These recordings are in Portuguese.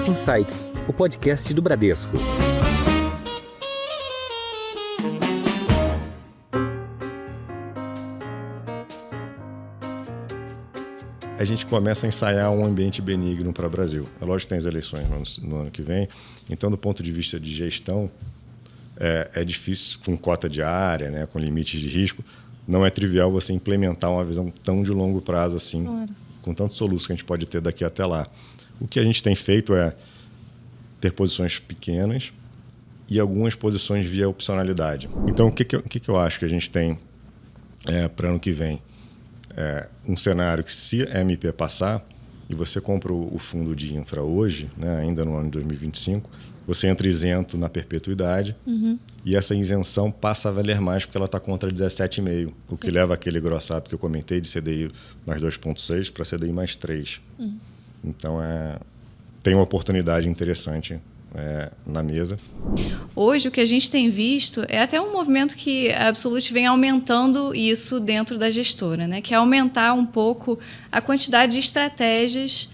Insights, o podcast do Bradesco. A gente começa a ensaiar um ambiente benigno para o Brasil. É lógico que tem as eleições no ano que vem, então, do ponto de vista de gestão, é difícil, com cota diária, né, com limites de risco, não é trivial você implementar uma visão tão de longo prazo assim, claro, com tantos soluços que a gente pode ter daqui até lá. O que a gente tem feito é ter posições pequenas e algumas posições via opcionalidade. Então, o que eu acho que a gente tem para ano que vem? Um cenário que, se a MP passar e você compra o fundo de infra hoje, né, ainda no ano de 2025, você entra isento na perpetuidade e essa isenção passa a valer mais porque ela está contra 17,5, o que leva aquele gross up que eu comentei de CDI mais 2,6 para CDI mais 3. Então, tem uma oportunidade interessante na mesa. Hoje, o que a gente tem visto é até um movimento que a Absolute vem aumentando isso dentro da gestora, né? Que é aumentar um pouco a quantidade de estratégias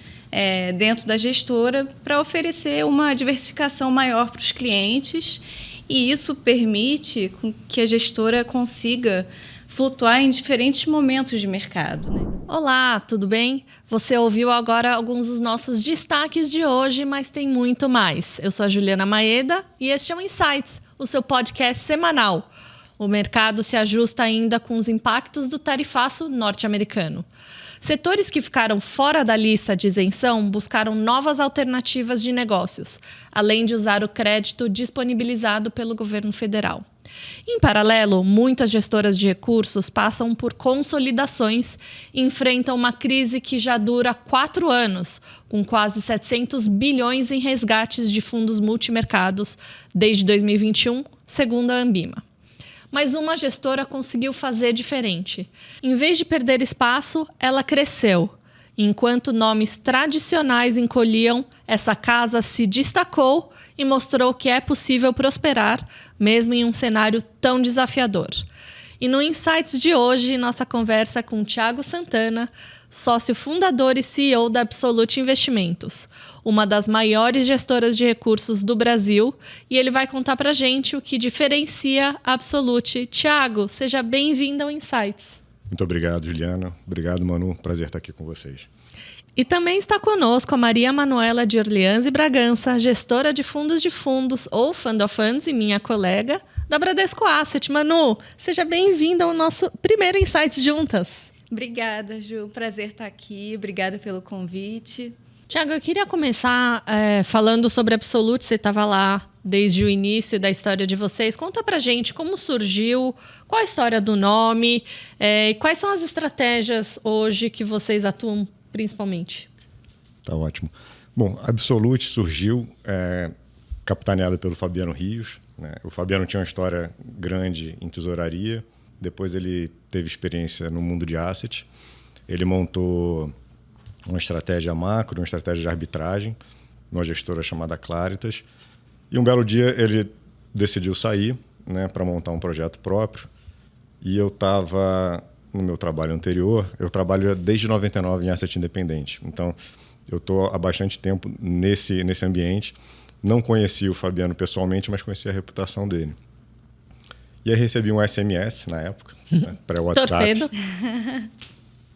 dentro da gestora para oferecer uma diversificação maior para os clientes, e isso permite que a gestora consiga flutuar em diferentes momentos de mercado, né? Olá, tudo bem? Você ouviu agora alguns dos nossos destaques de hoje, mas tem muito mais. Eu sou a Juliana Maeda e este é o Insights, o seu podcast semanal. O mercado se ajusta ainda com os impactos do tarifaço norte-americano. Setores que ficaram fora da lista de isenção buscaram novas alternativas de negócios, além de usar o crédito disponibilizado pelo governo federal. Em paralelo, muitas gestoras de recursos passam por consolidações e enfrentam uma crise que já dura 4 anos, com quase 700 bilhões em resgates de fundos multimercados desde 2021, segundo a Ambima. Mas uma gestora conseguiu fazer diferente. Em vez de perder espaço, ela cresceu. Enquanto nomes tradicionais encolhiam, essa casa se destacou e mostrou que é possível prosperar, mesmo em um cenário tão desafiador. E no Insights de hoje, nossa conversa é com Thiago Santana, sócio fundador e CEO da Absolute Investimentos, uma das maiores gestoras de recursos do Brasil, e ele vai contar pra gente o que diferencia a Absolute. Thiago, seja bem-vindo ao Insights. Muito obrigado, Juliana. Obrigado, Manu. Prazer estar aqui com vocês. E também está conosco a Maria Manuela de Orleans e Bragança, gestora de fundos ou Fund of Funds e minha colega da Bradesco Asset. Manu, seja bem-vinda ao nosso primeiro Insights juntas. Obrigada, Ju. Prazer estar aqui. Obrigada pelo convite. Tiago, eu queria começar falando sobre a Absolute. Você estava lá desde o início da história de vocês. Conta pra gente como surgiu, qual a história do nome e quais são as estratégias hoje que vocês atuam principalmente. Tá ótimo. Bom, a Absolute surgiu capitaneada pelo Fabiano Rios, né? O Fabiano tinha uma história grande em tesouraria, depois ele teve experiência no mundo de asset, ele montou uma estratégia macro, uma estratégia de arbitragem, numa gestora chamada Claritas, e um belo dia ele decidiu sair, né, para montar um projeto próprio, e eu estava no meu trabalho anterior, eu trabalho desde 99 em asset independente. Então, eu estou há bastante tempo nesse ambiente. Não conheci o Fabiano pessoalmente, mas conheci a reputação dele. E aí recebi um SMS na época, né, pré-WhatsApp.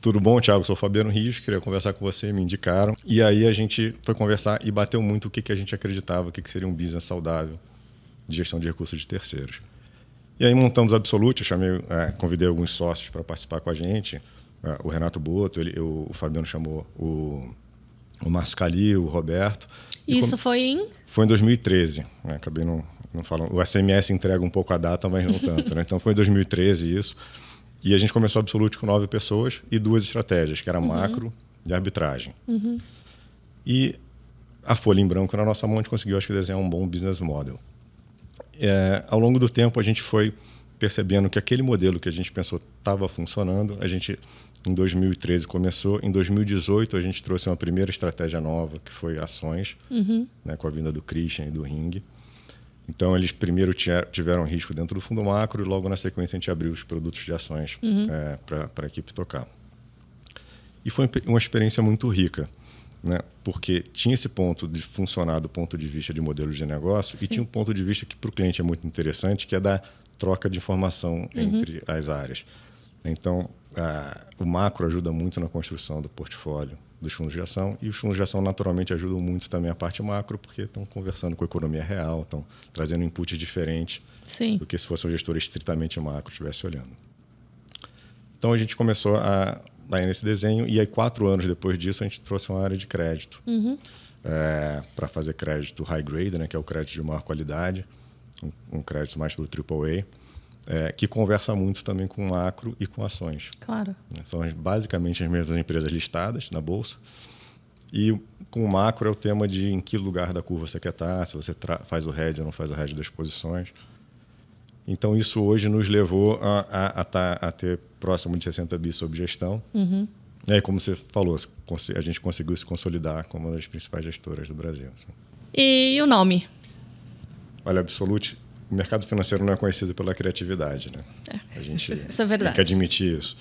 Tudo bom, Thiago? Sou o Fabiano Rios, queria conversar com você, me indicaram. E aí a gente foi conversar e bateu muito o que a gente acreditava, o que seria um business saudável de gestão de recursos de terceiros. E aí montamos a Absolute, convidei alguns sócios para participar com a gente, o Renato Boto, o Fabiano chamou o Márcio Calil, o Roberto. Isso foi em? Foi em 2013, né? Acabei não falando. O SMS entrega um pouco a data, mas não tanto, né? Então foi em 2013 isso. E a gente começou a Absolute com 9 pessoas e 2 estratégias, que era macro e arbitragem. E a folha em branco na nossa mão, a gente conseguiu, acho que, desenhar um bom business model. Ao longo do tempo, a gente foi percebendo que aquele modelo que a gente pensou estava funcionando. A gente, em 2013, começou. Em 2018, a gente trouxe uma primeira estratégia nova, que foi ações, né, com a vinda do Christian e do Ring. Então, eles primeiro tiveram risco dentro do fundo macro e logo na sequência a gente abriu os produtos de ações para a equipe tocar. E foi uma experiência muito rica, né? Porque tinha esse ponto de funcionar do ponto de vista de modelo de negócio. Sim. E tinha um ponto de vista que para o cliente é muito interessante, que é da troca de informação entre as áreas. Então, o macro ajuda muito na construção do portfólio dos fundos de ação, e os fundos de ação naturalmente ajudam muito também a parte macro, porque estão conversando com a economia real, estão trazendo inputs diferentes do que se fosse um gestor estritamente macro estivesse olhando. Então a gente começou a ir nesse desenho, e aí 4 anos depois disso a gente trouxe uma área de crédito para fazer crédito high grade, né, que é o crédito de maior qualidade, um crédito mais pelo AAA, que conversa muito também com macro e com ações. Claro. São basicamente as mesmas empresas listadas na Bolsa. E com o macro é o tema de em que lugar da curva você quer estar, se você faz o hedge ou não faz o hedge das posições. Então, isso hoje nos levou a ter próximo de 60 bi sob gestão. E aí, como você falou, a gente conseguiu se consolidar como uma das principais gestoras do Brasil. Assim. E o nome? Olha, Absolute, o mercado financeiro não é conhecido pela criatividade, né? A gente isso é verdade. Tem que admitir isso.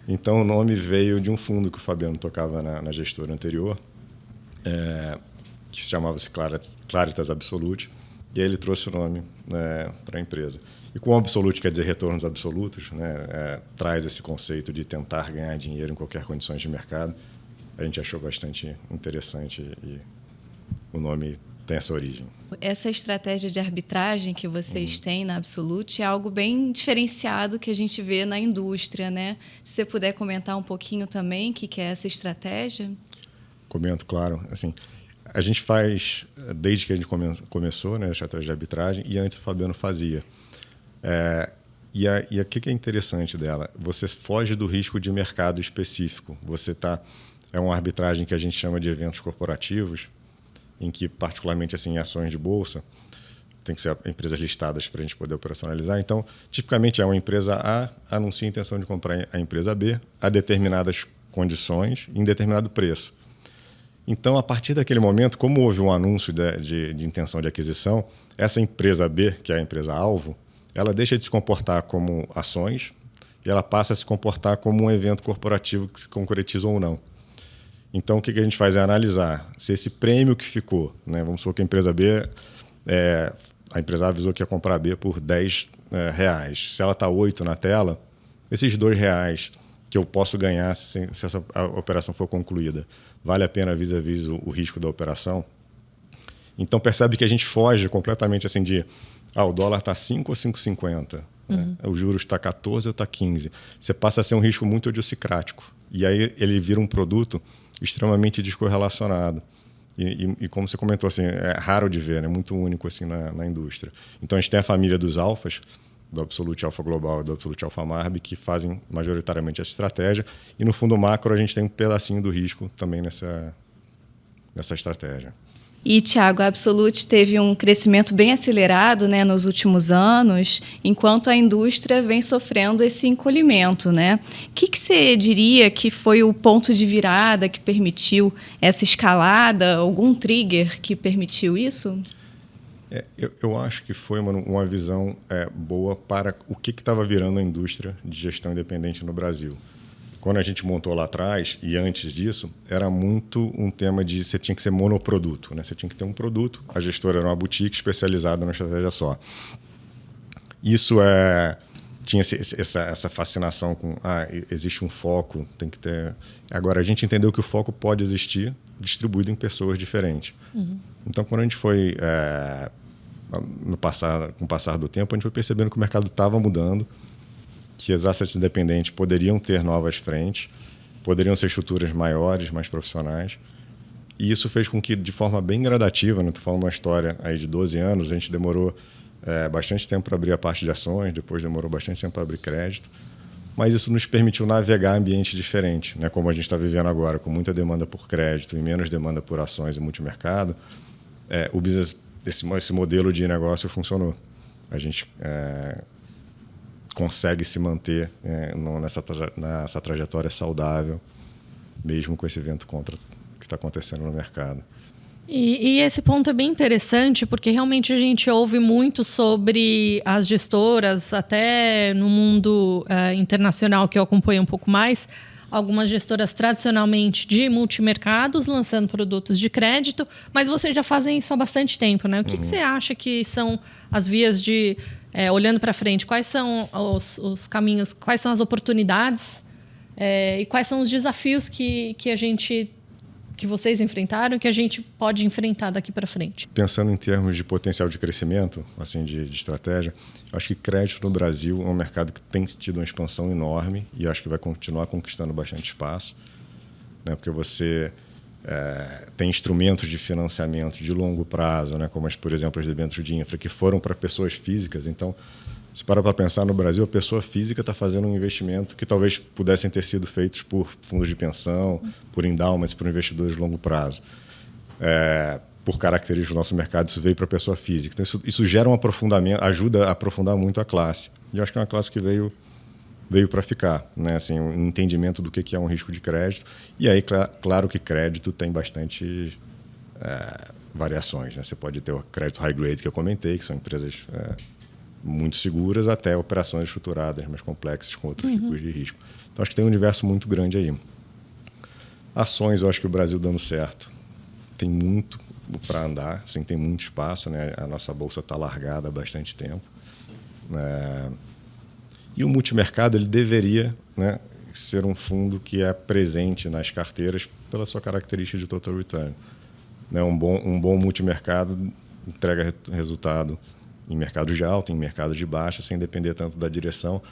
Então, o nome veio de um fundo que o Fabiano tocava na gestora anterior, que se chamava-se Claritas Absolute, e aí ele trouxe o nome para a empresa. E com Absolute quer dizer retornos absolutos, né? Traz esse conceito de tentar ganhar dinheiro em qualquer condições de mercado. A gente achou bastante interessante e o nome tem essa origem. Essa estratégia de arbitragem que vocês têm na Absolute é algo bem diferenciado que a gente vê na indústria, né? Se você puder comentar um pouquinho também o que é essa estratégia. Comento, claro. Assim, a gente faz, desde que a gente começou, né, a estratégia de arbitragem, e antes o Fabiano fazia. E o que é interessante dela? Você foge do risco de mercado específico. É uma arbitragem que a gente chama de eventos corporativos, em que, particularmente assim, em ações de bolsa, tem que ser empresas listadas para a gente poder operacionalizar. Então, tipicamente, uma empresa A anuncia a intenção de comprar a empresa B a determinadas condições, em determinado preço. Então, a partir daquele momento, como houve um anúncio de intenção de aquisição, essa empresa B, que é a empresa-alvo, ela deixa de se comportar como ações e ela passa a se comportar como um evento corporativo que se concretiza ou não. Então, o que a gente faz é analisar se esse prêmio que ficou, né, vamos supor que a empresa B, a empresa avisou que ia comprar a B por R$10, se ela está 8 na tela, esses R$2 que eu posso ganhar se essa operação for concluída, vale a pena vis-à-vis o risco da operação? Então, percebe que a gente foge completamente assim de o dólar está 5 ou 5,50, né? O juros está 14 ou está 15. Você passa a ser um risco muito idiosincrático. E aí ele vira um produto extremamente descorrelacionado. E como você comentou, assim, é raro de ver, né? Muito único assim, na indústria. Então, a gente tem a família dos alfas, do Absolute Alpha Global e do Absolute Alpha Marb, que fazem majoritariamente essa estratégia. E no fundo macro, a gente tem um pedacinho do risco também nessa estratégia. E, Thiago, a Absolute teve um crescimento bem acelerado, né, nos últimos anos, enquanto a indústria vem sofrendo esse encolhimento, né? O que você diria que foi o ponto de virada que permitiu essa escalada? Algum trigger que permitiu isso? Eu acho que foi uma visão boa para o que estava virando a indústria de gestão independente no Brasil. Quando a gente montou lá atrás, e antes disso, era muito um tema de você tinha que ser monoproduto, né? Você tinha que ter um produto. A gestora era uma boutique especializada numa estratégia só. Isso tinha essa fascinação com existe um foco, tem que ter... Agora, a gente entendeu que o foco pode existir distribuído em pessoas diferentes. Então, quando a gente foi... com o passar do tempo, a gente foi percebendo que o mercado estava mudando, que as assets independentes poderiam ter novas frentes, poderiam ser estruturas maiores, mais profissionais. E isso fez com que, de forma bem gradativa, né? Estou falando uma história aí de 12 anos, a gente demorou bastante tempo para abrir a parte de ações, depois demorou bastante tempo para abrir crédito, mas isso nos permitiu navegar ambientes diferentes, né? Como a gente está vivendo agora, com muita demanda por crédito e menos demanda por ações e multimercado, o business, esse modelo de negócio funcionou. A gente... consegue se manter nessa trajetória saudável, mesmo com esse vento contra que está acontecendo no mercado. E esse ponto é bem interessante, porque realmente a gente ouve muito sobre as gestoras, até no mundo internacional que eu acompanho um pouco mais, algumas gestoras tradicionalmente de multimercados, lançando produtos de crédito, mas vocês já fazem isso há bastante tempo, né? O que você acha que são as vias de, olhando para frente, quais são os caminhos, quais são as oportunidades e quais são os desafios que vocês enfrentaram e que a gente pode enfrentar daqui para frente? Pensando em termos de potencial de crescimento, assim, de estratégia, acho que crédito no Brasil é um mercado que tem tido uma expansão enorme e acho que vai continuar conquistando bastante espaço, né? Porque você tem instrumentos de financiamento de longo prazo, né? Como, por exemplo, as debêntures de infra, que foram para pessoas físicas. Então, se para pensar no Brasil, a pessoa física está fazendo um investimento que talvez pudessem ter sido feitos por fundos de pensão, por endowments, por investidores de longo prazo. Por características do nosso mercado, isso veio para a pessoa física. Então, isso gera um aprofundamento, ajuda a aprofundar muito a classe. E eu acho que é uma classe que veio para ficar, né? Assim, um entendimento do que é um risco de crédito. E aí, claro que crédito tem bastante variações, né? Você pode ter o crédito high grade, que eu comentei, que são empresas muito seguras, até operações estruturadas mais complexas com outros tipos de risco. Então, acho que tem um universo muito grande aí. Ações, eu acho que o Brasil dando certo tem muito para andar, assim, tem muito espaço, né? A nossa bolsa está largada há bastante tempo. E o multimercado, ele deveria, né, ser um fundo que é presente nas carteiras pela sua característica de total return. Né? Um bom multimercado entrega resultado em mercados de alta, em mercados de baixa, sem depender tanto da direção.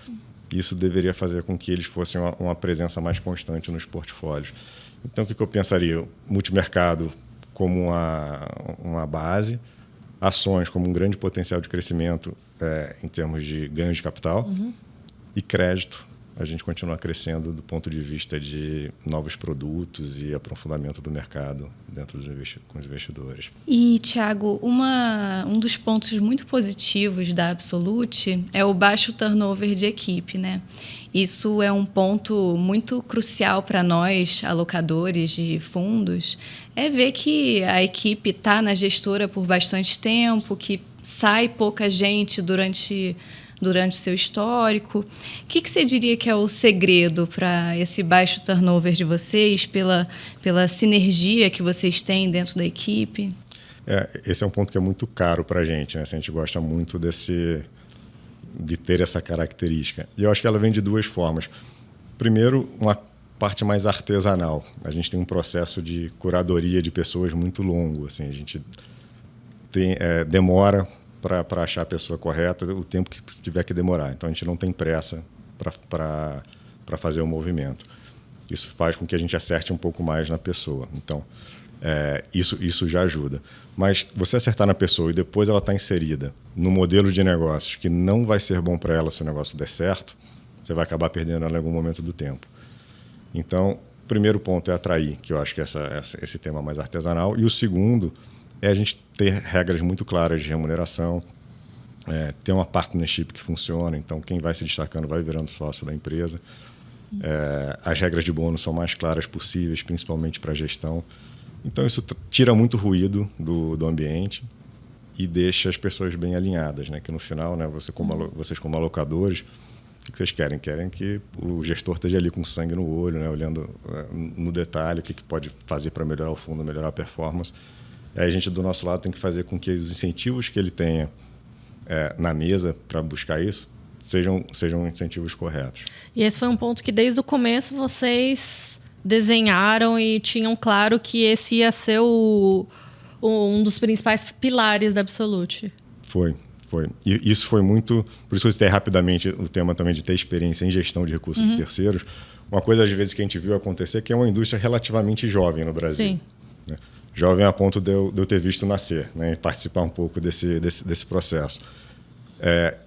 Isso deveria fazer com que eles fossem uma presença mais constante nos portfólios. Então, o que eu pensaria? Multimercado como uma base, ações como um grande potencial de crescimento em termos de ganho de capital, e crédito, a gente continua crescendo do ponto de vista de novos produtos e aprofundamento do mercado dentro com os investidores. E, Thiago, um dos pontos muito positivos da Absolute é o baixo turnover de equipe, né? Isso é um ponto muito crucial para nós, alocadores de fundos, é ver que a equipe está na gestora por bastante tempo, que sai pouca gente durante o seu histórico. O que você diria que é o segredo para esse baixo turnover de vocês, pela sinergia que vocês têm dentro da equipe? Esse é um ponto que é muito caro para a gente, né? A gente gosta muito de ter essa característica. E eu acho que ela vem de duas formas. Primeiro, uma parte mais artesanal. A gente tem um processo de curadoria de pessoas muito longo. Assim, a gente demora para achar a pessoa correta o tempo que tiver que demorar. Então, a gente não tem pressa para fazer o movimento. Isso faz com que a gente acerte um pouco mais na pessoa. Então, isso já ajuda. Mas você acertar na pessoa e depois ela está inserida no modelo de negócios que não vai ser bom para ela se o negócio der certo, você vai acabar perdendo ela em algum momento do tempo. Então, o primeiro ponto é atrair, que eu acho que é esse tema mais artesanal. E o segundo é a gente ter regras muito claras de remuneração, ter uma partnership que funciona, então quem vai se destacando vai virando sócio da empresa. As regras de bônus são mais claras possíveis, principalmente para a gestão. Então isso tira muito ruído do ambiente e deixa as pessoas bem alinhadas, né? Que no final, né, vocês como alocadores, o que vocês querem? Querem que o gestor esteja ali com sangue no olho, né, olhando no detalhe o que pode fazer para melhorar o fundo, melhorar a performance. A gente, do nosso lado, tem que fazer com que os incentivos que ele tenha na mesa para buscar isso sejam incentivos corretos. E esse foi um ponto que, desde o começo, vocês desenharam e tinham claro que esse ia ser um dos principais pilares da Absolute. Foi. E isso foi muito... Por isso eu citei rapidamente o tema também de ter experiência em gestão de recursos de terceiros. Uma coisa, às vezes, que a gente viu acontecer, que é uma indústria relativamente jovem no Brasil. Sim. Né? Jovem a ponto de eu ter visto nascer, né? E participar um pouco desse processo.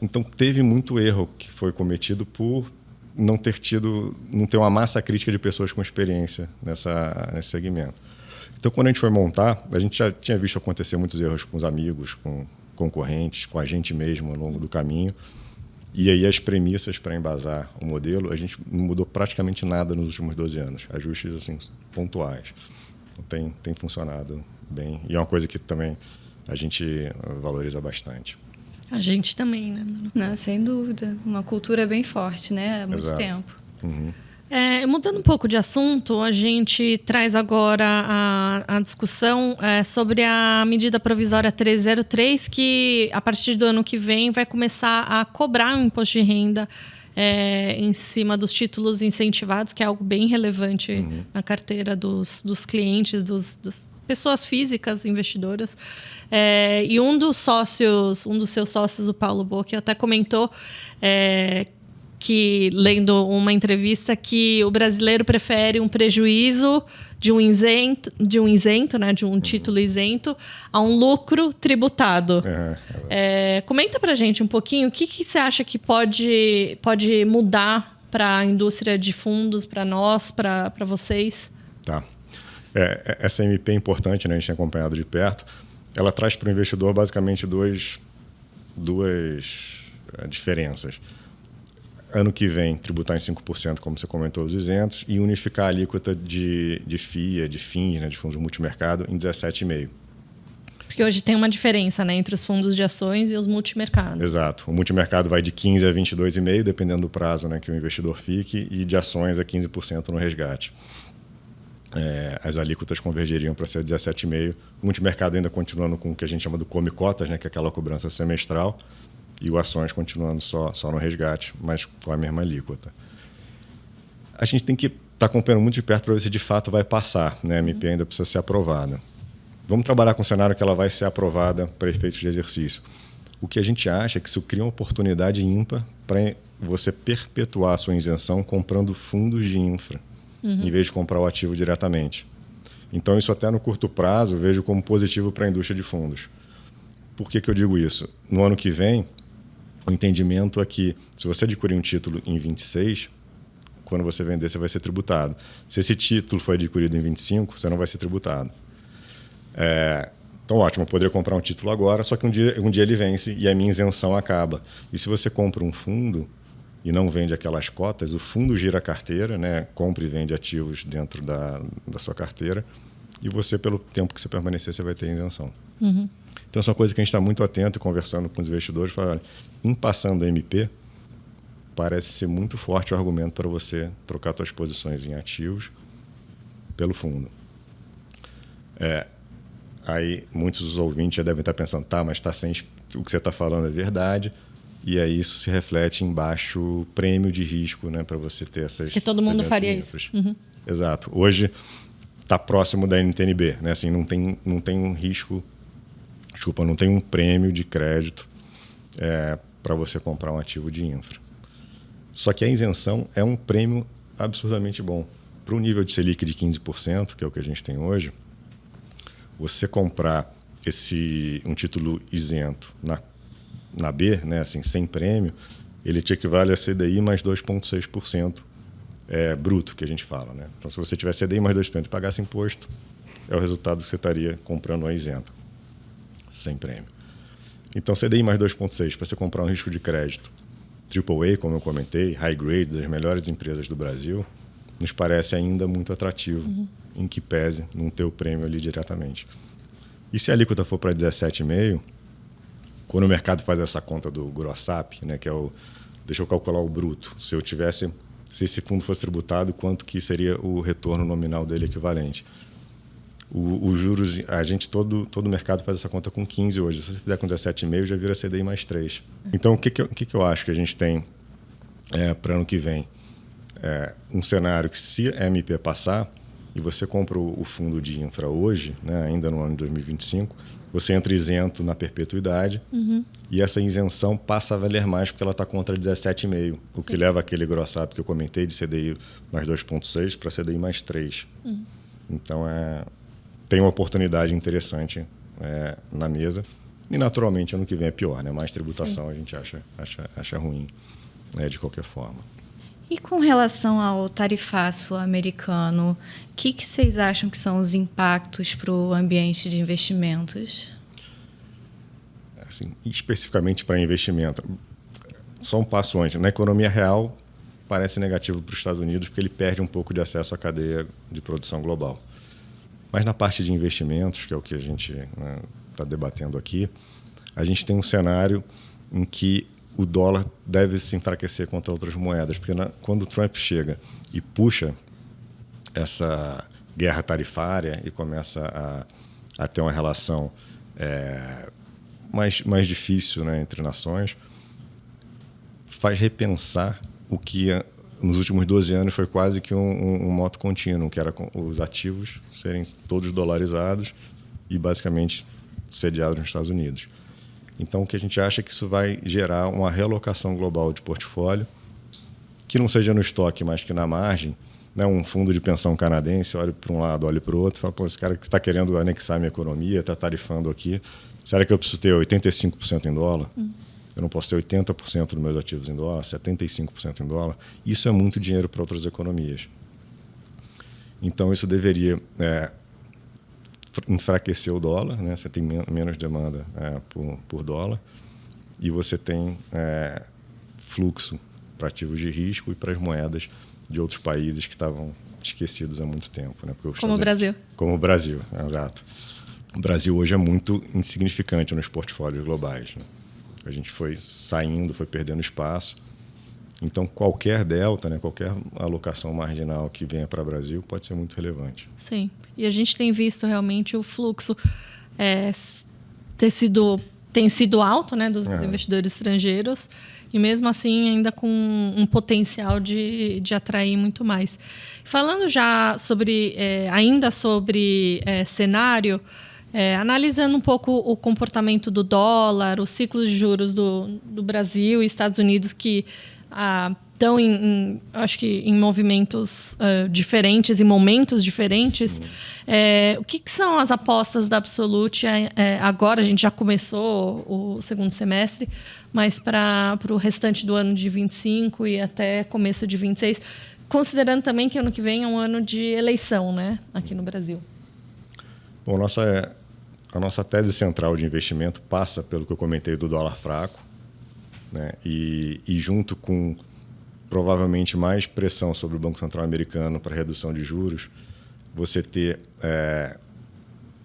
Então, teve muito erro que foi cometido por não ter uma massa crítica de pessoas com experiência nesse segmento. Então, quando a gente foi montar, a gente já tinha visto acontecer muitos erros com os amigos, com concorrentes, com a gente mesmo ao longo do caminho. E aí as premissas para embasar o modelo, a gente não mudou praticamente nada nos últimos 12 anos. Ajustes assim, pontuais. Então, tem funcionado bem. E é uma coisa que também a gente valoriza bastante. A gente também, né? Não, sem dúvida. Uma cultura bem forte, né? Há muito tempo. Mudando um pouco de assunto, a gente traz agora a discussão sobre a medida provisória 303, que a partir do ano que vem vai começar a cobrar o imposto de renda em cima dos títulos incentivados, que é algo bem relevante na carteira dos clientes, das pessoas físicas investidoras. E um dos seus sócios, o Paulo Bocchi, até comentou que, lendo uma entrevista, que o brasileiro prefere um prejuízo de um isento, né, de um título isento, a um lucro tributado. Comenta pra gente um pouquinho o que você acha que pode mudar para a indústria de fundos, para nós, para vocês? Tá. Essa MP é importante, né? A gente tem acompanhado de perto. Ela traz para o investidor basicamente duas diferenças. Ano que vem, tributar em 5%, como você comentou, os isentos, e unificar a alíquota de FIA, de FINS, né, de fundos multimercado, em 17,5%. Porque hoje tem uma diferença, né, entre os fundos de ações e os multimercados. Exato. O multimercado vai de 15% a 22,5%, dependendo do prazo, né, que o investidor fique, e de ações a 15% no resgate. As alíquotas convergeriam para ser 17,5%. O multimercado ainda continuando com o que a gente chama do come cotas, né, que é aquela cobrança semestral, e o ações continuando só no resgate, mas com a mesma alíquota. A gente tem que estar acompanhando muito de perto para ver se de fato vai passar, né? A MP ainda precisa ser aprovada. Vamos trabalhar com o cenário que ela vai ser aprovada para efeitos de exercício. O que a gente acha é que isso cria uma oportunidade ímpar para você perpetuar a sua isenção comprando fundos de infra, em vez de comprar o ativo diretamente. Então, isso até no curto prazo eu vejo como positivo para a indústria de fundos. Por que eu digo isso? No ano que vem, o entendimento é que, se você adquirir um título em 26, quando você vender, você vai ser tributado. Se esse título foi adquirido em 25, você não vai ser tributado. Então, ótimo, eu poderia comprar um título agora, só que um dia ele vence e a minha isenção acaba. E se você compra um fundo e não vende aquelas cotas, o fundo gira a carteira, né? Compra e vende ativos dentro da sua carteira, e você, pelo tempo que você permanecer, você vai ter isenção. Então, essa é uma coisa que a gente está muito atento e conversando com os investidores. Fala, olha, em passando a MP, parece ser muito forte o argumento para você trocar suas posições em ativos pelo fundo. Aí, muitos dos ouvintes já devem estar pensando, mas o que você está falando é verdade, e aí isso se reflete em baixo prêmio de risco, né, para você ter essas... Que todo mundo faria isso. Exato. Hoje está próximo da NTNB, né? Assim, não tem um risco... Desculpa, não tem um prêmio de crédito para você comprar um ativo de infra. Só que a isenção é um prêmio absurdamente bom. Para o nível de Selic de 15%, que é o que a gente tem hoje, você comprar um título isento na B, né, assim, sem prêmio, ele te equivale a CDI mais 2,6% bruto, que a gente fala. Né? Então, se você tiver CDI mais 2% e pagasse imposto, é o resultado que você estaria comprando a isenta, sem prêmio. Então, CDI mais 2,6% para você comprar um risco de crédito AAA, como eu comentei, high grade, das melhores empresas do Brasil, nos parece ainda muito atrativo, em que pese não ter o prêmio ali diretamente. E se a alíquota for para 17,5%, quando o mercado faz essa conta do gross-up, né, que é deixa eu calcular o bruto, se esse fundo fosse tributado, quanto que seria o retorno nominal dele equivalente? Os juros, todo o mercado faz essa conta com 15 hoje. Se você fizer com 17,5, já vira CDI mais 3. Então, o que eu acho que a gente tem para ano que vem? Um cenário que, se a MP passar e você compra o fundo de infra hoje, né, ainda no ano de 2025, você entra isento na perpetuidade e essa isenção passa a valer mais porque ela está contra 17,5, o que leva aquele gross-up que eu comentei de CDI mais 2,6 para CDI mais 3. Então, tem uma oportunidade interessante na mesa. E, naturalmente, ano que vem é pior, né? Mais tributação. Sim. A gente acha ruim, né? De qualquer forma. E com relação ao tarifaço americano, o que vocês acham que são os impactos para o ambiente de investimentos? Assim, especificamente para investimento, só um passo antes. Na economia real, parece negativo para os Estados Unidos, porque ele perde um pouco de acesso à cadeia de produção global. Mas na parte de investimentos, que é o que a gente está debatendo aqui, a gente tem um cenário em que o dólar deve se enfraquecer contra outras moedas, porque quando o Trump chega e puxa essa guerra tarifária e começa a ter uma relação mais difícil, né, entre nações, faz repensar o que nos últimos 12 anos foi quase que um moto contínuo, que era os ativos serem todos dolarizados e basicamente sediados nos Estados Unidos. Então, o que a gente acha é que isso vai gerar uma realocação global de portfólio, que não seja no estoque, mas que na margem, né, um fundo de pensão canadense olha para um lado, olha para o outro, fala, pô, esse cara que está querendo anexar minha economia, está tarifando aqui, será que eu preciso ter 85% em dólar? Eu não posso ter 80% dos meus ativos em dólar, 75% em dólar? Isso é muito dinheiro para outras economias. Então, isso deveria enfraquecer o dólar, né? Você tem menos demanda por dólar e você tem fluxo para ativos de risco e para as moedas de outros países que estavam esquecidos há muito tempo, né? Como o Brasil. Como o Brasil, exato. O Brasil hoje é muito insignificante nos portfólios globais, né? A gente foi saindo, foi perdendo espaço. Então, qualquer delta, né, qualquer alocação marginal que venha para o Brasil pode ser muito relevante. Sim. E a gente tem visto realmente o fluxo tem sido alto, né, dos investidores estrangeiros, e mesmo assim ainda com um potencial de atrair muito mais. Falando já ainda sobre cenário, analisando um pouco o comportamento do dólar, os ciclos de juros do Brasil e Estados Unidos, que estão acho que em movimentos diferentes, em momentos diferentes. O que são as apostas da Absolute? Agora a gente já começou o segundo semestre, mas para o restante do ano de 25 e até começo de 26, considerando também que ano que vem é um ano de eleição, né, aqui no Brasil. Bom, a nossa tese central de investimento passa pelo que eu comentei do dólar fraco, né? E junto com provavelmente mais pressão sobre o Banco Central americano para redução de juros, você ter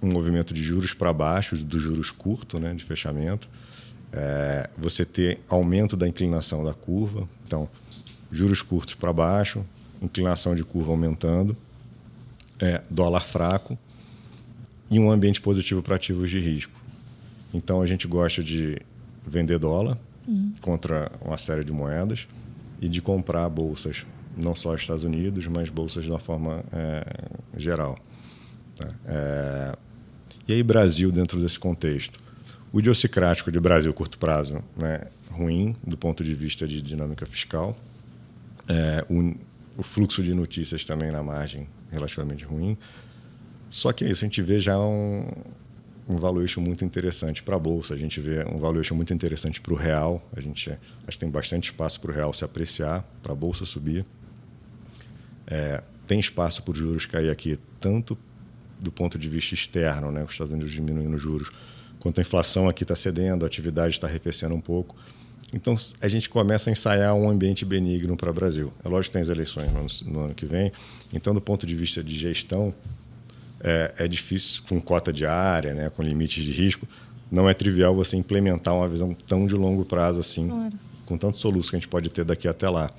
um movimento de juros para baixo, dos juros curtos, né, de fechamento, você ter aumento da inclinação da curva, então juros curtos para baixo, inclinação de curva aumentando, dólar fraco e um ambiente positivo para ativos de risco. Então a gente gosta de vender dólar contra uma série de moedas e de comprar bolsas, não só nos Estados Unidos, mas bolsas de uma forma geral. E aí, Brasil, dentro desse contexto. O idiosincrático de Brasil, curto prazo, né, ruim do ponto de vista de dinâmica fiscal. O fluxo de notícias também na margem relativamente ruim. Só que é isso, a gente vê já um valuation muito interessante para a Bolsa, a gente vê um valuation muito interessante para o real, a gente acho que tem bastante espaço para o real se apreciar, para a Bolsa subir. Tem espaço para os juros cair aqui, tanto do ponto de vista externo, né, os Estados Unidos diminuindo os juros, quanto a inflação aqui está cedendo, a atividade está arrefecendo um pouco. Então, a gente começa a ensaiar um ambiente benigno para o Brasil. É lógico que tem as eleições no ano que vem, então, do ponto de vista de gestão, é difícil, com cota diária, né, com limites de risco, não é trivial você implementar uma visão tão de longo prazo assim, claro, com tantos soluços que a gente pode ter daqui até lá.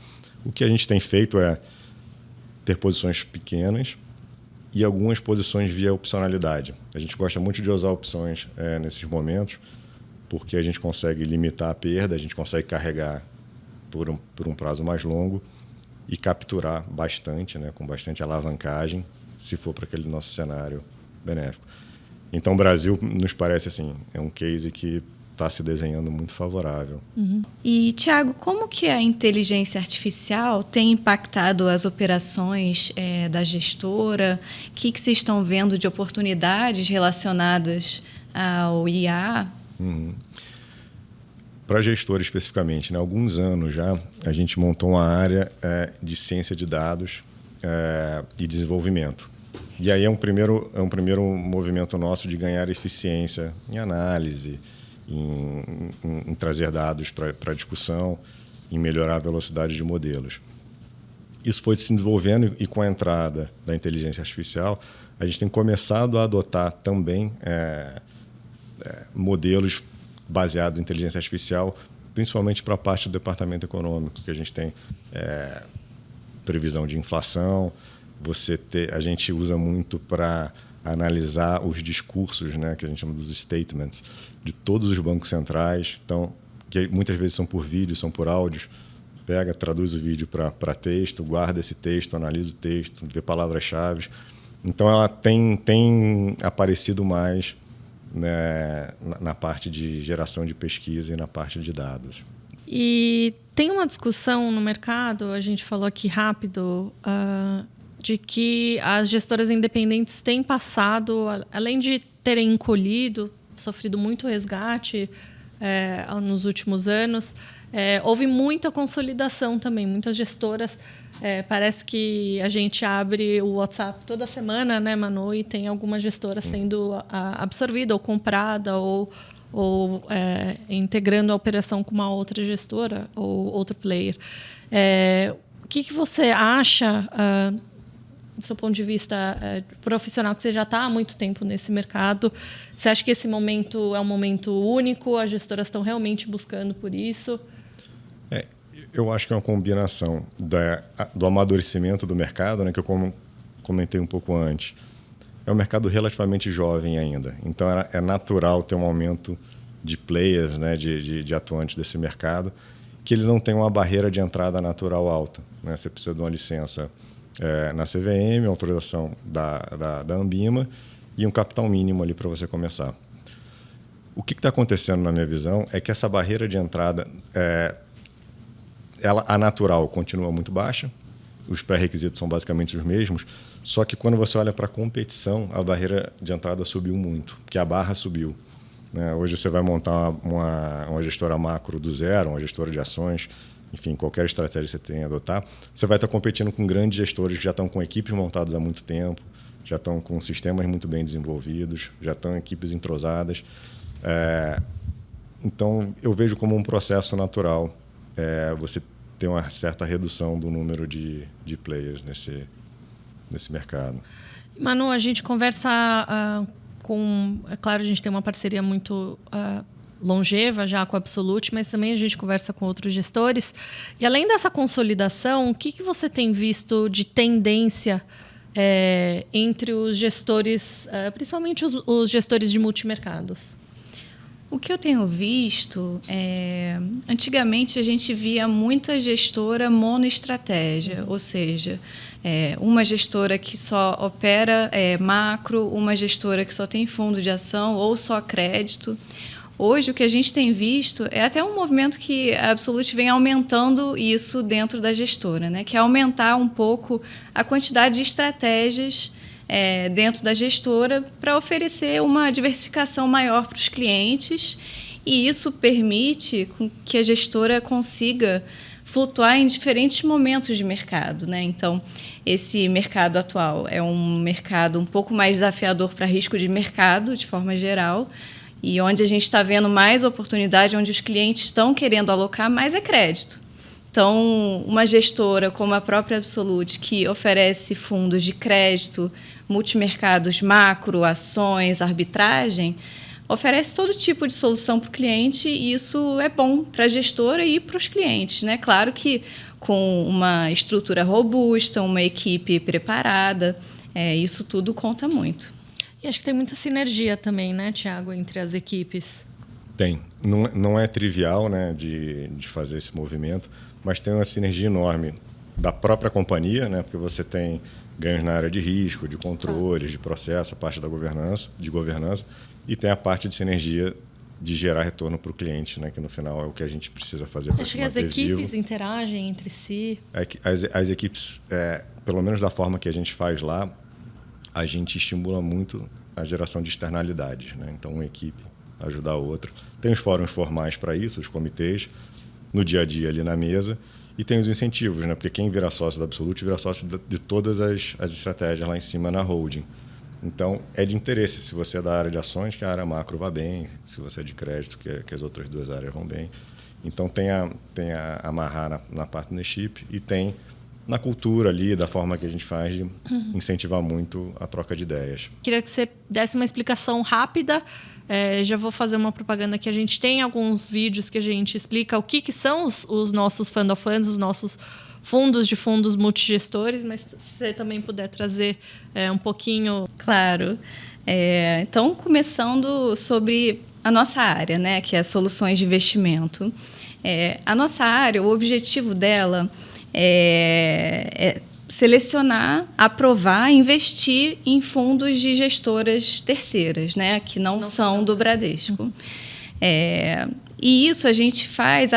O que a gente tem feito é ter posições pequenas e algumas posições via opcionalidade. A gente gosta muito de usar opções nesses momentos, porque a gente consegue limitar a perda, a gente consegue carregar por um prazo mais longo e capturar bastante, né, com bastante alavancagem, se for para aquele nosso cenário benéfico. Então, o Brasil nos parece assim, é um case que está se desenhando muito favorável. E, Thiago, como que a inteligência artificial tem impactado as operações da gestora? O que vocês estão vendo de oportunidades relacionadas ao IA? Para a gestora especificamente, né, há alguns anos já, a gente montou uma área de ciência de dados e desenvolvimento. E aí é um primeiro movimento nosso de ganhar eficiência em análise, em trazer dados para discussão, em melhorar a velocidade de modelos. Isso foi se desenvolvendo e com a entrada da inteligência artificial, a gente tem começado a adotar também modelos baseados em inteligência artificial principalmente para a parte do departamento econômico, que a gente tem previsão de inflação, a gente usa muito para analisar os discursos, né, que a gente chama dos statements, de todos os bancos centrais, então, que muitas vezes são por vídeo, são por áudios. Pega, traduz o vídeo para texto, guarda esse texto, analisa o texto, vê palavras-chave. Então, ela tem aparecido mais, né, na parte de geração de pesquisa e na parte de dados. E tem uma discussão no mercado, a gente falou aqui rápido, de que as gestoras independentes têm passado, além de terem encolhido, sofrido muito resgate nos últimos anos, houve muita consolidação também. Muitas gestoras, parece que a gente abre o WhatsApp toda semana, né, Manu? E tem alguma gestora sendo absorvida ou comprada ou integrando a operação com uma outra gestora ou outro player. O que você acha, do seu ponto de vista profissional, que você já está há muito tempo nesse mercado? Você acha que esse momento é um momento único? As gestoras estão realmente buscando por isso? Eu acho que é uma combinação do amadurecimento do mercado, né, que eu comentei um pouco antes. É um mercado relativamente jovem ainda, então é natural ter um aumento de players, né, de atuantes desse mercado, que ele não tem uma barreira de entrada natural alta, né? Você precisa de uma licença na CVM, autorização da Anbima e um capital mínimo ali para você começar. O que está acontecendo, na minha visão, é que essa barreira de entrada, a natural continua muito baixa, os pré-requisitos são basicamente os mesmos, só que quando você olha para a competição, a barreira de entrada subiu muito, porque a barra subiu. Né? Hoje você vai montar uma gestora macro do zero, uma gestora de ações, enfim, qualquer estratégia que você tenha a adotar, você vai estar competindo com grandes gestores que já estão com equipes montadas há muito tempo, já estão com sistemas muito bem desenvolvidos, já estão em equipes entrosadas. Então, eu vejo como um processo natural você ter uma certa redução do número de players nesse mercado. Manu, a gente conversa é claro, a gente tem uma parceria muito longeva já com a Absolute, mas também a gente conversa com outros gestores. E além dessa consolidação, o que você tem visto de tendência entre os gestores, principalmente os gestores de multimercados? O que eu tenho visto antigamente a gente via muita gestora monoestratégia, ou seja, uma gestora que só opera macro, uma gestora que só tem fundo de ação ou só crédito. Hoje, o que a gente tem visto é até um movimento que a Absolute vem aumentando isso dentro da gestora, né? Que é aumentar um pouco a quantidade de estratégias dentro da gestora para oferecer uma diversificação maior para os clientes, e isso permite que a gestora consiga flutuar em diferentes momentos de mercado, né? Então, esse mercado atual é um mercado um pouco mais desafiador para risco de mercado, de forma geral, e onde a gente está vendo mais oportunidade, onde os clientes estão querendo alocar mais crédito. Então, uma gestora como a própria Absolute, que oferece fundos de crédito, multimercados macro, ações, arbitragem, oferece todo tipo de solução para o cliente, e isso é bom para a gestora e para os clientes, né? Claro que com uma estrutura robusta, uma equipe preparada, isso tudo conta muito. E acho que tem muita sinergia também, né, Thiago, entre as equipes? Tem. Não é trivial, né, de fazer esse movimento, mas tem uma sinergia enorme da própria companhia, né, porque você tem ganhos na área de risco, de controles, de processo, a parte da governança, e tem a parte de sinergia de gerar retorno para o cliente, né, que no final é o que a gente precisa fazer para se manter vivo. Acho que as equipes interagem entre si. As equipes, pelo menos da forma que a gente faz lá, a gente estimula muito a geração de externalidades, né? Então, uma equipe ajudar a outra. Tem os fóruns formais para isso, os comitês, no dia a dia ali na mesa, e tem os incentivos, né? Porque quem vira sócio da Absolute vira sócio de todas as estratégias lá em cima na holding. Então, é de interesse, se você é da área de ações, que a área macro vá bem, se você é de crédito, que as outras duas áreas vão bem. Então, tem a amarrar na partnership e tem na cultura ali, da forma que a gente faz, de incentivar muito a troca de ideias. Queria que você desse uma explicação rápida Já vou fazer uma propaganda que a gente tem alguns vídeos que a gente explica o que são os nossos Fund of Funds, os nossos fundos de fundos multigestores, mas se você também puder trazer um pouquinho... Claro. Então, começando sobre a nossa área, né, que é soluções de investimento. A nossa área, o objetivo dela é selecionar, aprovar, investir em fundos de gestoras terceiras, né, que não são do Bradesco. E isso a gente faz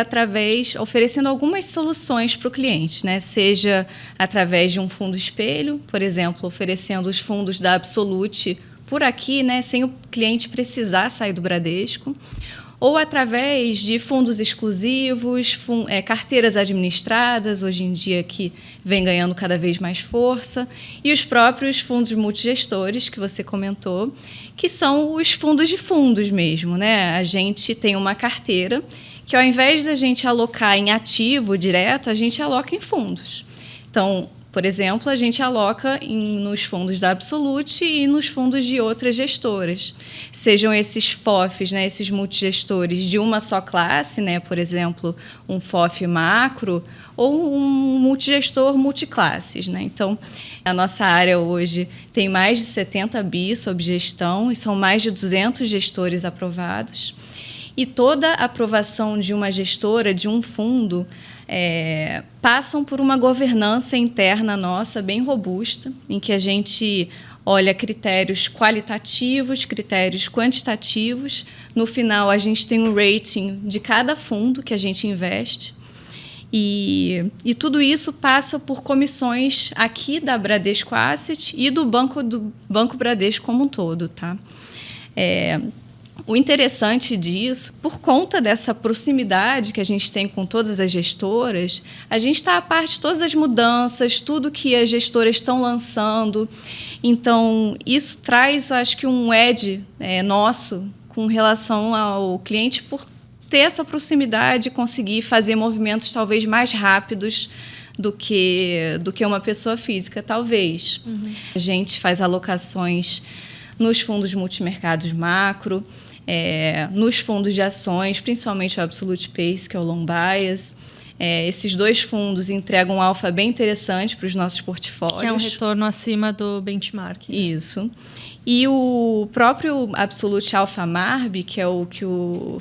oferecendo algumas soluções para o cliente, né? Seja através de um fundo espelho, por exemplo, oferecendo os fundos da Absolute por aqui, né, sem o cliente precisar sair do Bradesco, ou através de fundos exclusivos, carteiras administradas, hoje em dia que vem ganhando cada vez mais força, e os próprios fundos multigestores, que você comentou, que são os fundos de fundos mesmo, né? A gente tem uma carteira que, ao invés da gente alocar em ativo direto, a gente aloca em fundos. Então, por exemplo, a gente aloca nos fundos da Absolute e nos fundos de outras gestoras. Sejam esses FOFs, né, esses multigestores de uma só classe, né, por exemplo, um FOF macro, ou um multigestor multiclasses, né? Então, a nossa área hoje tem mais de 70 bi sob gestão e são mais de 200 gestores aprovados. E toda a aprovação de uma gestora, de um fundo, passam por uma governança interna nossa bem robusta, em que a gente olha critérios qualitativos, critérios quantitativos. No final, a gente tem um rating de cada fundo que a gente investe. E tudo isso passa por comissões aqui da Bradesco Asset e do Banco Bradesco como um todo, tá? O interessante disso, por conta dessa proximidade que a gente tem com todas as gestoras, a gente está a par de todas as mudanças, tudo que as gestoras estão lançando. Então, isso traz, acho que, um edge nosso com relação ao cliente por ter essa proximidade e conseguir fazer movimentos talvez mais rápidos do que uma pessoa física, talvez. Uhum. A gente faz alocações nos fundos multimercados macro, nos fundos de ações, principalmente o Absolute Pace, que é o Long Bias. Esses dois fundos entregam um alfa bem interessante para os nossos portfólios. Que é um retorno acima do benchmark. Né? Isso. E o próprio Absolute Alpha Marb, que é o que o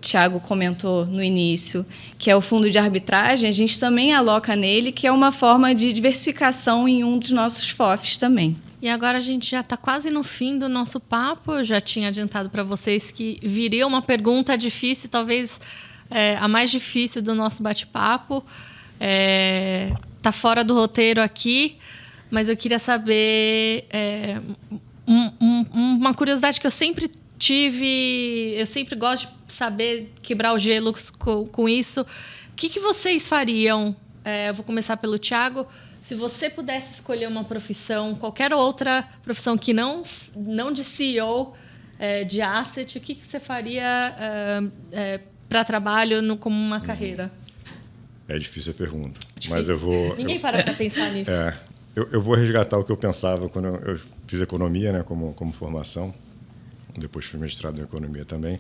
Thiago comentou no início, que é o fundo de arbitragem, a gente também aloca nele, que é uma forma de diversificação em um dos nossos FOFs também. E agora a gente já está quase no fim do nosso papo. Eu já tinha adiantado para vocês que viria uma pergunta difícil, talvez a mais difícil do nosso bate-papo. Está fora do roteiro aqui, mas eu queria saber uma curiosidade que eu sempre tive. Eu sempre gosto de saber, quebrar o gelo com isso. O que vocês fariam? Eu vou começar pelo Thiago. Se você pudesse escolher uma profissão, qualquer outra profissão que não de CEO, de asset, o que você faria para trabalho como uma carreira? É difícil a pergunta, mas eu vou... Ninguém para pensar nisso. Eu vou resgatar o que eu pensava quando eu fiz economia, né, como formação. Depois fui mestrado em economia também.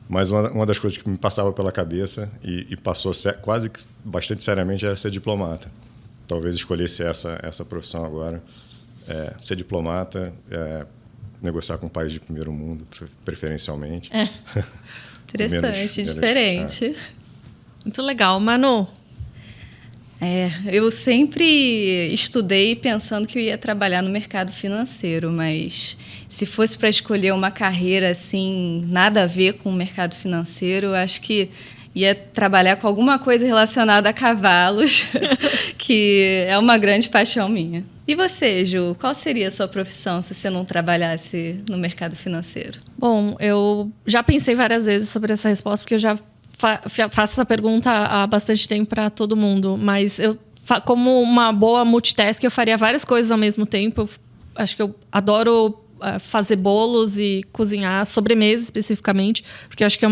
Mas uma das coisas que me passava pela cabeça e passou quase que bastante seriamente era ser diplomata. Talvez escolhesse essa profissão agora. Ser diplomata, negociar com um país de primeiro mundo, preferencialmente. Interessante, diferente. Muito legal. Manu? Eu sempre estudei pensando que eu ia trabalhar no mercado financeiro, mas se fosse para escolher uma carreira assim, nada a ver com o mercado financeiro, eu acho que ia trabalhar com alguma coisa relacionada a cavalos, que é uma grande paixão minha. E você, Ju, qual seria a sua profissão se você não trabalhasse no mercado financeiro? Bom, eu já pensei várias vezes sobre essa resposta, porque eu já faço essa pergunta há bastante tempo para todo mundo, mas como uma boa multitask, eu faria várias coisas ao mesmo tempo. Acho que eu adoro fazer bolos e cozinhar, sobremesa especificamente, porque eu acho que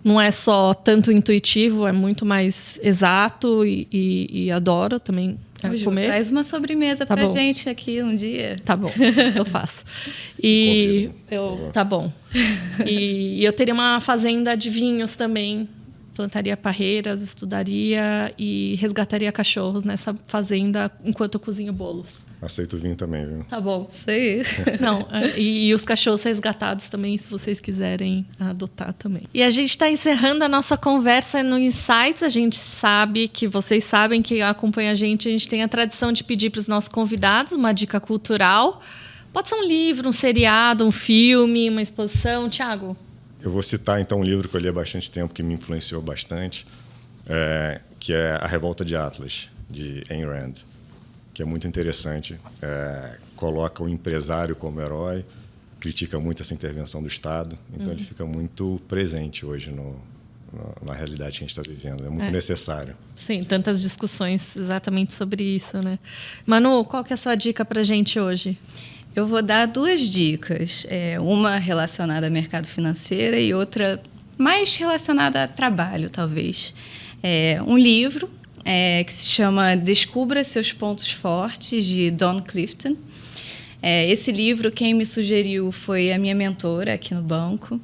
não é só tanto intuitivo, é muito mais exato e adoro também Ju, comer? traz uma sobremesa pra gente aqui um dia. Tá bom, eu faço. Tá bom. E eu teria uma fazenda de vinhos também. Plantaria parreiras, estudaria e resgataria cachorros nessa fazenda enquanto eu cozinho bolos. Aceito vinho também, viu? Tá bom. Isso aí. Não, e os cachorros resgatados também, se vocês quiserem adotar também. E a gente está encerrando a nossa conversa no Insights. A gente sabe que vocês sabem que acompanha a gente tem a tradição de pedir para os nossos convidados uma dica cultural. Pode ser um livro, um seriado, um filme, uma exposição. Thiago? Eu vou citar, então, um livro que eu li há bastante tempo, que me influenciou bastante, que é A Revolta de Atlas, de Ayn Rand, que é muito interessante. Coloca o empresário como herói, critica muito essa intervenção do Estado, então ele fica muito presente hoje na realidade que a gente está vivendo. É muito necessário. Sim, tantas discussões exatamente sobre isso, né? Manu, qual que é a sua dica para a gente hoje? Eu vou dar 2 dicas. Uma relacionada ao mercado financeiro e outra mais relacionada a trabalho, talvez. Um livro que se chama Descubra Seus Pontos Fortes, de Don Clifton. Esse livro, quem me sugeriu foi a minha mentora aqui no banco.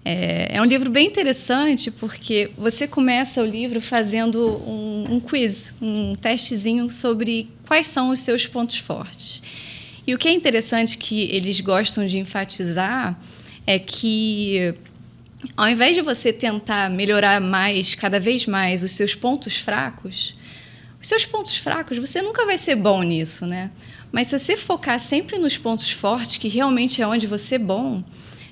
É um livro bem interessante porque você começa o livro fazendo um quiz, um testezinho sobre quais são os seus pontos fortes. E o que é interessante que eles gostam de enfatizar é que, ao invés de você tentar melhorar cada vez mais, os seus pontos fracos, você nunca vai ser bom nisso, né? Mas se você focar sempre nos pontos fortes, que realmente é onde você é bom,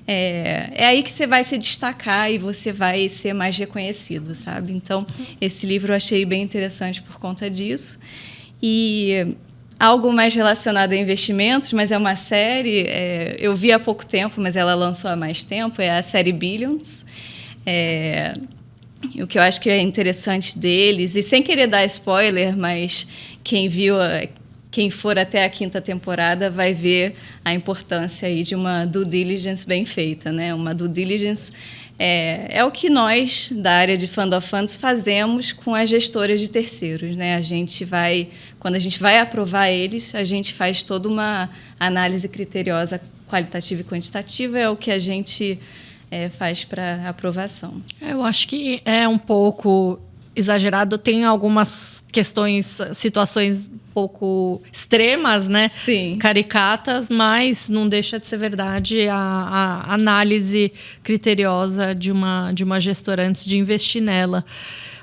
é aí que você vai se destacar e você vai ser mais reconhecido, sabe? Então, esse livro eu achei bem interessante por conta disso. E algo mais relacionado a investimentos, mas é uma série, eu vi há pouco tempo, mas ela lançou há mais tempo, é a série Billions. O que eu acho que é interessante deles, e sem querer dar spoiler, mas quem for até a 5ª temporada vai ver a importância aí de uma due diligence bem feita, né? Uma due diligence é o que nós, da área de Fund of Funds, fazemos com as gestoras de terceiros, né? Quando a gente vai aprovar eles, a gente faz toda uma análise criteriosa qualitativa e quantitativa, é o que a gente faz para aprovação. Eu acho que é um pouco exagerado, tem algumas situações um pouco extremas, né? Sim. Caricatas, mas não deixa de ser verdade a análise criteriosa de uma gestora antes de investir nela.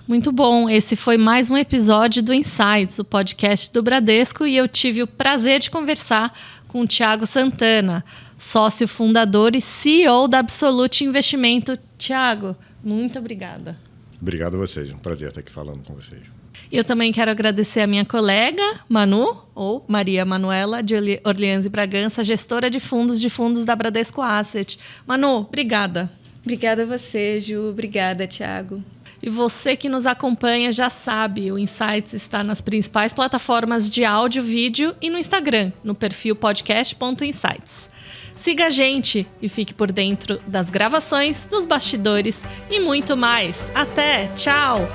Muito bom, esse foi mais um episódio do Insights, o podcast do Bradesco, e eu tive o prazer de conversar com o Thiago Santana, sócio fundador e CEO da Absolute Investimento. Thiago, muito obrigada. Obrigado a vocês, é um prazer estar aqui falando com vocês. Eu também quero agradecer a minha colega, Manu, ou Maria Manuela, de Orleans e Bragança, gestora de fundos da Bradesco Asset. Manu, obrigada. Obrigada a você, Ju. Obrigada, Thiago. E você que nos acompanha já sabe, o Insights está nas principais plataformas de áudio, vídeo e no Instagram, no perfil podcast.insights. Siga a gente e fique por dentro das gravações, dos bastidores e muito mais. Até! Tchau!